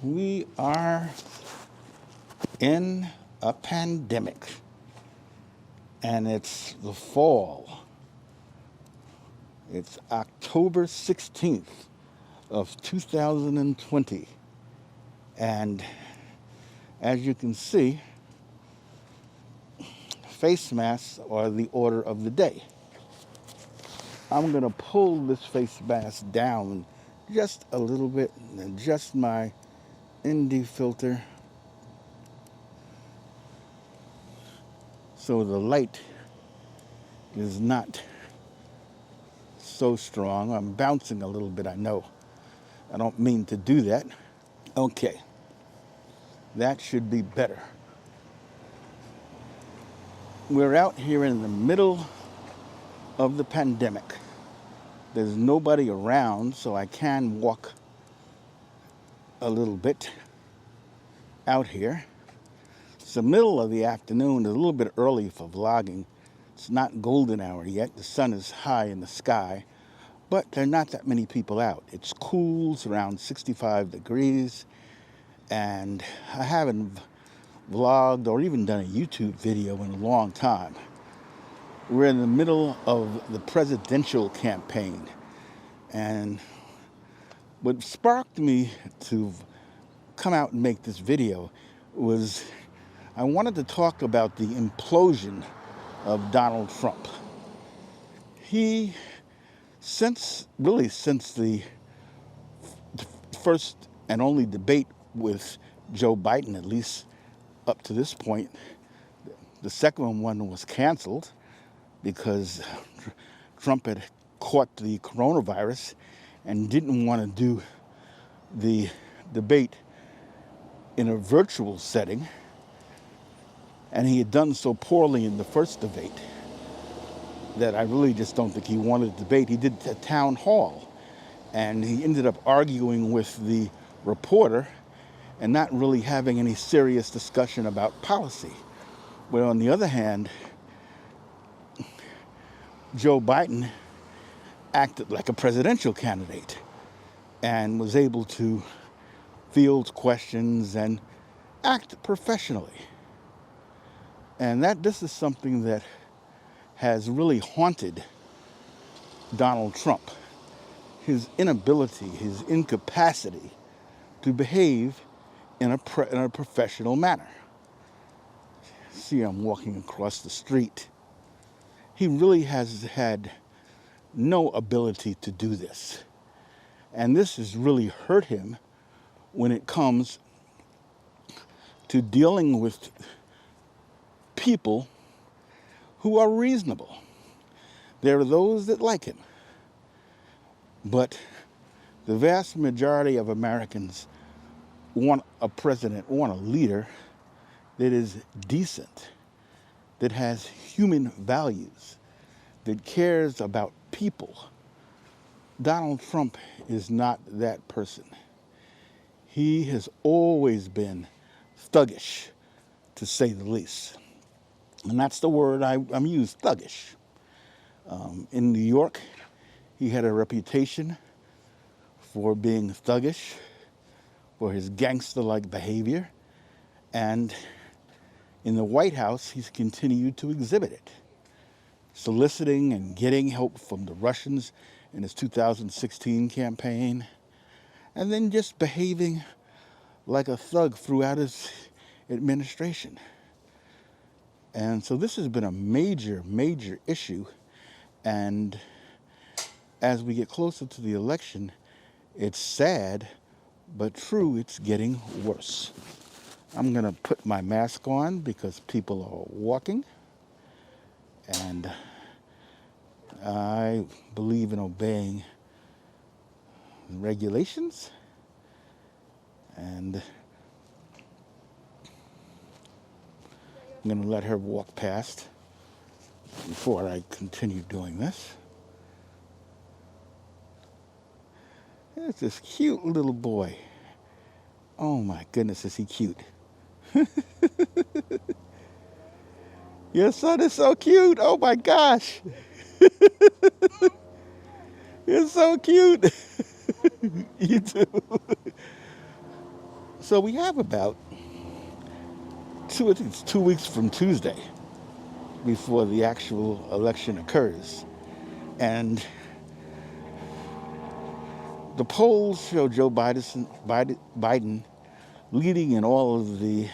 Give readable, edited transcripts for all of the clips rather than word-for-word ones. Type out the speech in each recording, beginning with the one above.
We are in a pandemic, and it's the fall. It's October 16th of 2020, and as you can see, face masks are the order of the day. I'm going to pull this face mask down just a little bit and adjust my ND filter so the light is not so strong. I'm bouncing a little bit, I know. I don't mean to do that. Okay, that should be better. We're out here in the middle of the pandemic. There's nobody around, so I can walk a little bit out here. It's the middle of the afternoon, a little bit early for vlogging. It's not golden hour yet. The sun is high in the sky, but there are not that many people out. It's cool, it's around 65 degrees, and I haven't vlogged or even done a YouTube video in a long time. We're in the middle of the presidential campaign, and what sparked me to come out and make this video was I wanted to talk about the implosion of Donald Trump. He, since the first and only debate with Joe Biden, at least up to this point, the second one was canceled because Trump had caught the coronavirus and didn't want to do the debate in a virtual setting. And he had done so poorly in the first debate that I really just don't think he wanted to debate. He did a town hall, and he ended up arguing with the reporter and not really having any serious discussion about policy. Where on the other hand, Joe Biden acted like a presidential candidate and was able to field questions and act professionally. And this is something that has really haunted Donald Trump. His inability, his incapacity to behave in a professional manner. See, I'm walking across the street. He really has had no ability to do this. And this has really hurt him when it comes to dealing with people who are reasonable. There are those that like him. But the vast majority of Americans want a president, want a leader that is decent, that has human values, that cares about people. Donald Trump is not that person. He has always been thuggish, to say the least. And that's the word I'm used, thuggish. In New York, he had a reputation for being thuggish, for his gangster-like behavior, and in the White House, he's continued to exhibit it, soliciting and getting help from the Russians in his 2016 campaign, and then just behaving like a thug throughout his administration. And so this has been a major, major issue, and as we get closer to the election, it's sad, but true, it's getting worse. I'm going to put my mask on because people are walking, and I believe in obeying regulations, and I'm going to let her walk past before I continue doing this. There's this cute little boy. Oh my goodness, is he cute. Your son is so cute. Oh my gosh. You're so cute. You too. So we have about I think it's 2 weeks from Tuesday before the actual election occurs. And the polls show Joe Biden leading in all of the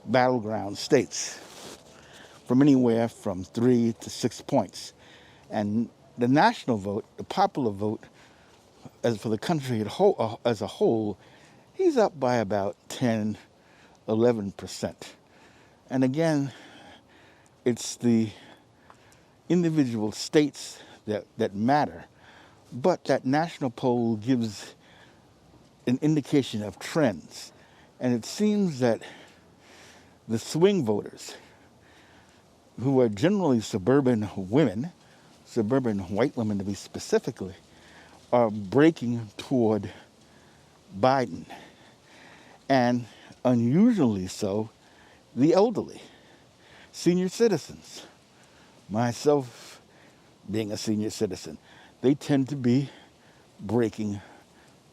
battleground states from anywhere from 3 to 6 points. And the national vote, the popular vote, as for the country as a whole, he's up by about 10, 11%. And again, it's the individual states that matter. But that national poll gives an indication of trends. And it seems that the swing voters, who are generally suburban women, suburban white women to be specifically, are breaking toward Biden. And unusually so, the elderly, senior citizens, myself being a senior citizen, they tend to be breaking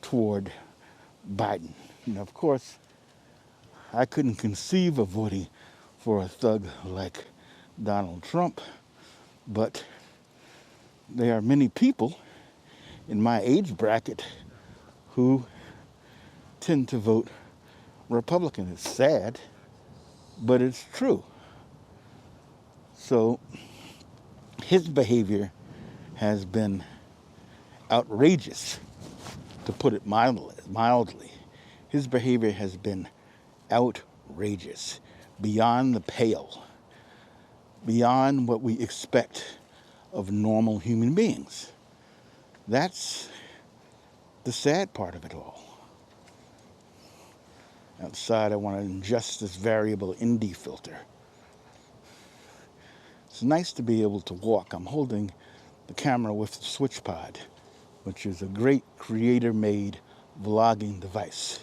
toward Biden. And of course, I couldn't conceive of voting for a thug like Donald Trump, but there are many people in my age bracket who tend to vote Republican. It's sad, but it's true. So his behavior has been outrageous, to put it mildly. His behavior has been outrageous, beyond the pale, beyond what we expect of normal human beings. That's the sad part of it all. Outside, I want to ingest this variable ND filter. It's nice to be able to walk. I'm holding the camera with the SwitchPod, which is a great creator-made vlogging device.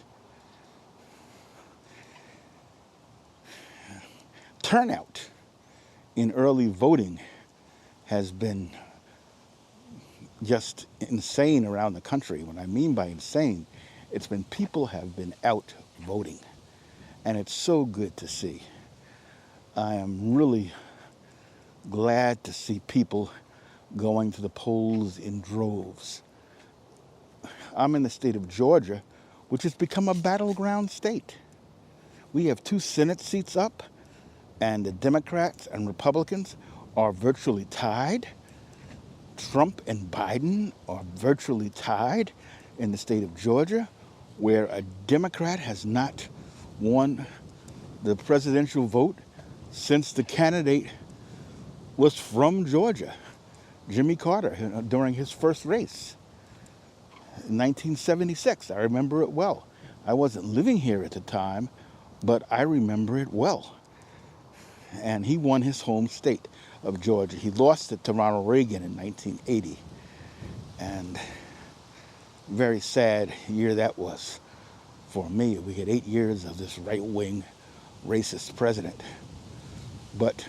Turnout in early voting has been just insane around the country. What I mean by insane, it's been people have been out voting, and it's so good to see. I am really glad to see people going to the polls in droves. I'm in the state of Georgia, which has become a battleground state. We have 2 Senate seats up, and the Democrats and Republicans are virtually tied. Trump and Biden are virtually tied in the state of Georgia, where a Democrat has not won the presidential vote since the candidate was from Georgia, Jimmy Carter, during his first race in 1976. I remember it well. I wasn't living here at the time, but I remember it well. And he won his home state of Georgia. He lost it to Ronald Reagan in 1980. And very sad year that was for me. We had 8 years of this right-wing racist president. But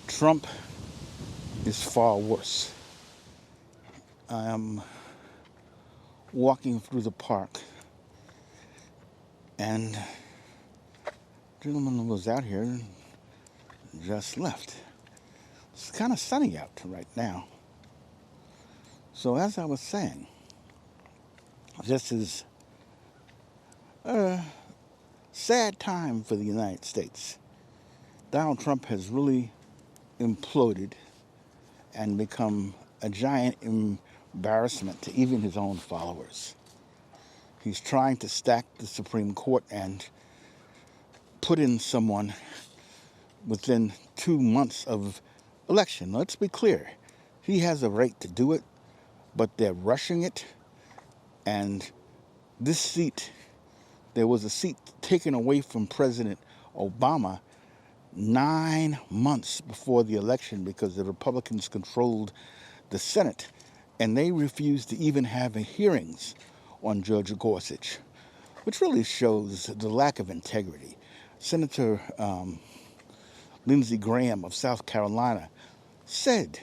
Trump is far worse. I am walking through the park, and a gentleman was out here just left. It's kind of sunny out right now. So as I was saying, this is a sad time for the United States. Donald Trump has really imploded and become a giant embarrassment to even his own followers. He's trying to stack the Supreme Court and put in someone within 2 months of election. Let's be clear. He has a right to do it, but they're rushing it. And this seat, there was a seat taken away from President Obama 9 months before the election because the Republicans controlled the Senate, and they refused to even have hearings on Judge Gorsuch, which really shows the lack of integrity. Senator Lindsey Graham of South Carolina said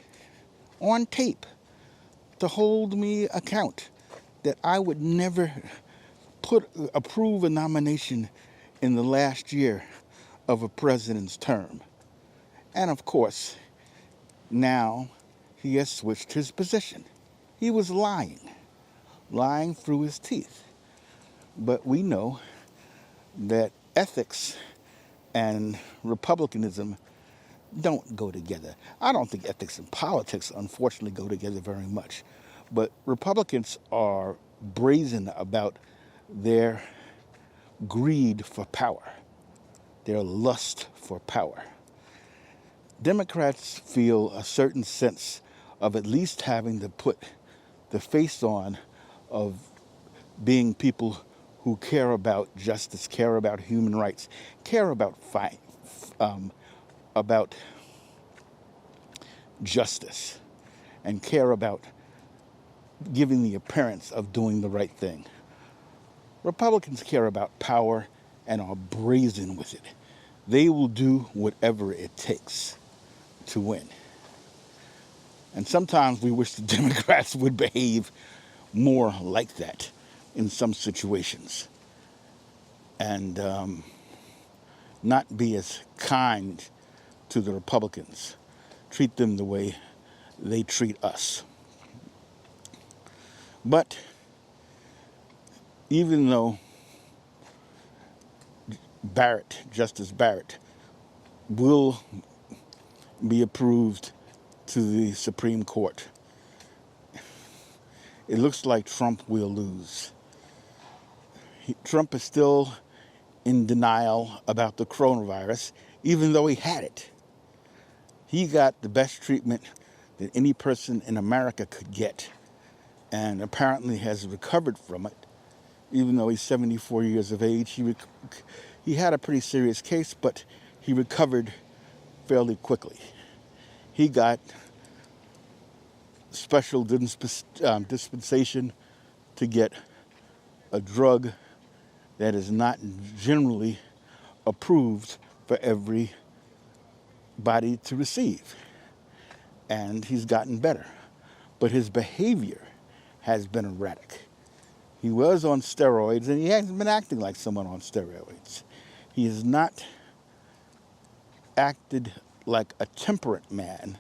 on tape to hold me account that I would never approve a nomination in the last year of a president's term. And of course, now he has switched his position. He was lying through his teeth. But we know that ethics and republicanism don't go together. I don't think ethics and politics, unfortunately, go together very much. But Republicans are brazen about their greed for power, their lust for power. Democrats feel a certain sense of at least having to put the face on of being people who care about justice, care about human rights, care about justice, and care about giving the appearance of doing the right thing. Republicans care about power and are brazen with it. They will do whatever it takes to win. And sometimes we wish the Democrats would behave more like that in some situations and not be as kind to the Republicans. Treat them the way they treat us. But even though Justice Barrett, will be approved to the Supreme Court, it looks like Trump will lose. Trump is still in denial about the coronavirus, even though he had it. He got the best treatment that any person in America could get, and apparently has recovered from it. Even though he's 74 years of age, he had a pretty serious case, but he recovered fairly quickly. He got special dispensation to get a drug that is not generally approved for everybody to receive. And he's gotten better. But his behavior has been erratic. He was on steroids, and he hasn't been acting like someone on steroids. He has not acted like a temperate man,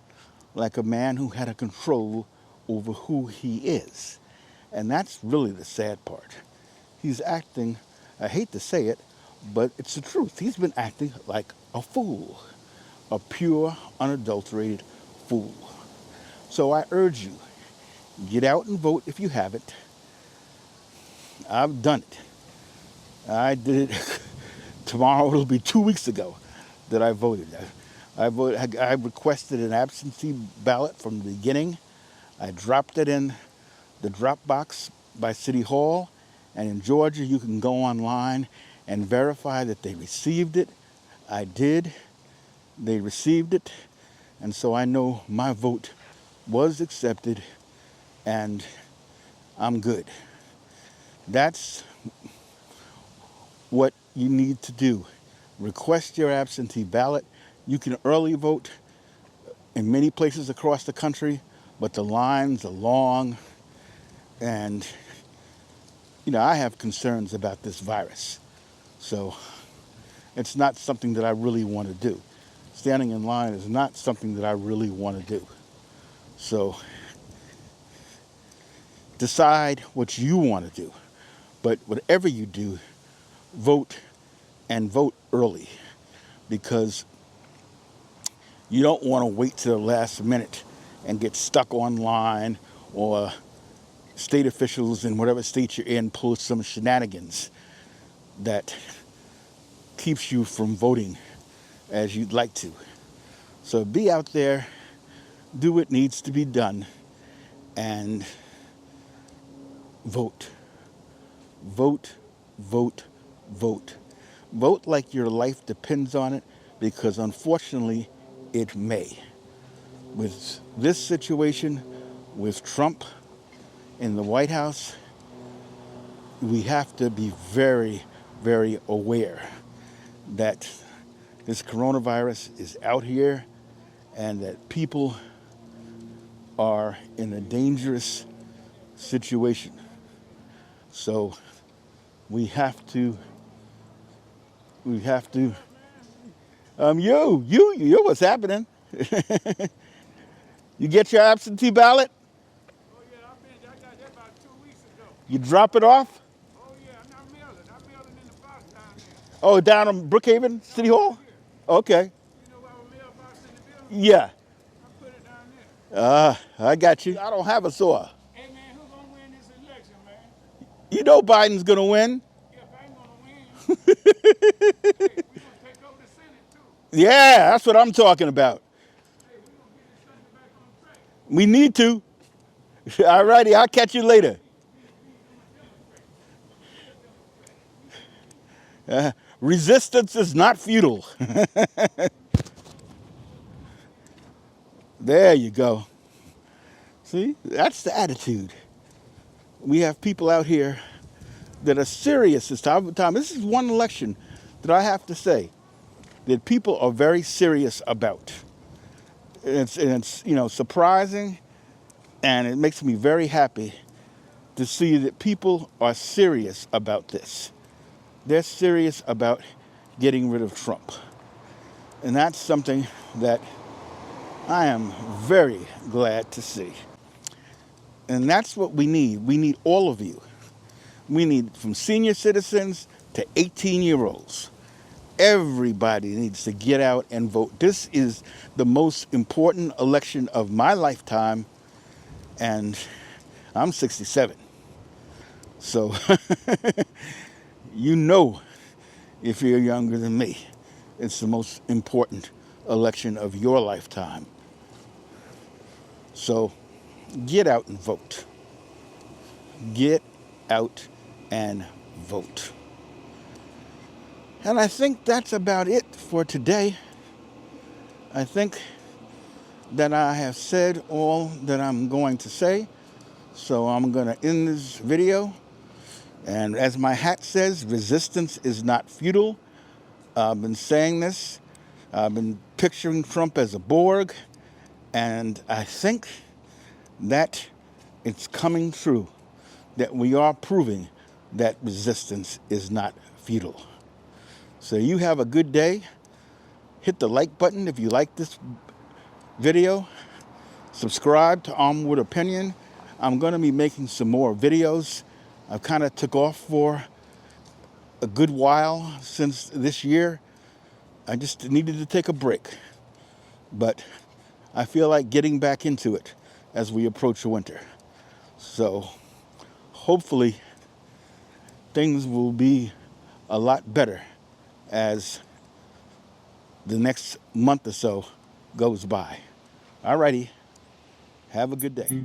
like a man who had a control over who he is. And that's really the sad part. He's acting, I hate to say it, but it's the truth. He's been acting like a fool, a pure, unadulterated fool. So I urge you, get out and vote if you haven't. I've done it. I did it. Tomorrow it'll be 2 weeks ago that I voted. I requested an absentee ballot from the beginning. I dropped it in the drop box by City Hall. And in Georgia, you can go online and verify that they received it. I did. They received it. And so I know my vote was accepted, and I'm good. That's what you need to do. Request your absentee ballot. You can early vote in many places across the country, but the lines are long, and I have concerns about this virus. So it's not something that I really want to do. Standing in line is not something that I really want to do. So decide what you want to do. But whatever you do, vote, and vote early, because you don't want to wait till the last minute and get stuck online or state officials in whatever state you're in pull some shenanigans that keeps you from voting as you'd like to. So be out there, do what needs to be done, and vote. Vote, vote, vote. Vote like your life depends on it, because unfortunately it may. With this situation, with Trump in the White House, we have to be very, very aware that this coronavirus is out here and that people are in a dangerous situation. So we have to, you, what's happening? You get your absentee ballot? Oh, yeah, I got that about 2 weeks ago. You drop it off? Oh, yeah, I'm mailing. I'm mailing in the box down there. Oh, down in Brookhaven City Hall? Okay. You know where our mailbox in the building? Yeah. I put it down there. I got you. I don't have a saw. Hey, man, who's going to win this election, man? You know Biden's going to win. Yeah, if I ain't going to win, hey, we going to take over the Senate, too. Yeah, that's what I'm talking about. Hey, we going to get this country back on track. We need to. All righty, I'll catch you later. Resistance is not futile. There you go. See, that's the attitude. We have people out here that are serious this time. This is one election that I have to say that people are very serious about. It's surprising, and it makes me very happy to see that people are serious about this. They're serious about getting rid of Trump. And that's something that I am very glad to see. And that's what we need. We need all of you. We need from senior citizens to 18-year-olds. Everybody needs to get out and vote. This is the most important election of my lifetime, and I'm 67. So you know, if you're younger than me, it's the most important election of your lifetime. So get out and vote. Get out and vote. And I think that's about it for today. I think that I have said all that I'm going to say. So I'm going to end this video. And as my hat says, resistance is not futile. I've been saying this. I've been picturing Trump as a Borg. And I think that it's coming true, that we are proving that resistance is not futile. So you have a good day. Hit the like button if you like this video. Subscribe to Armwood Opinion. I'm going to be making some more videos. I kind of took off for a good while since this year. I just needed to take a break. But I feel like getting back into it as we approach winter. So hopefully things will be a lot better as the next month or so goes by. Alrighty, have a good day.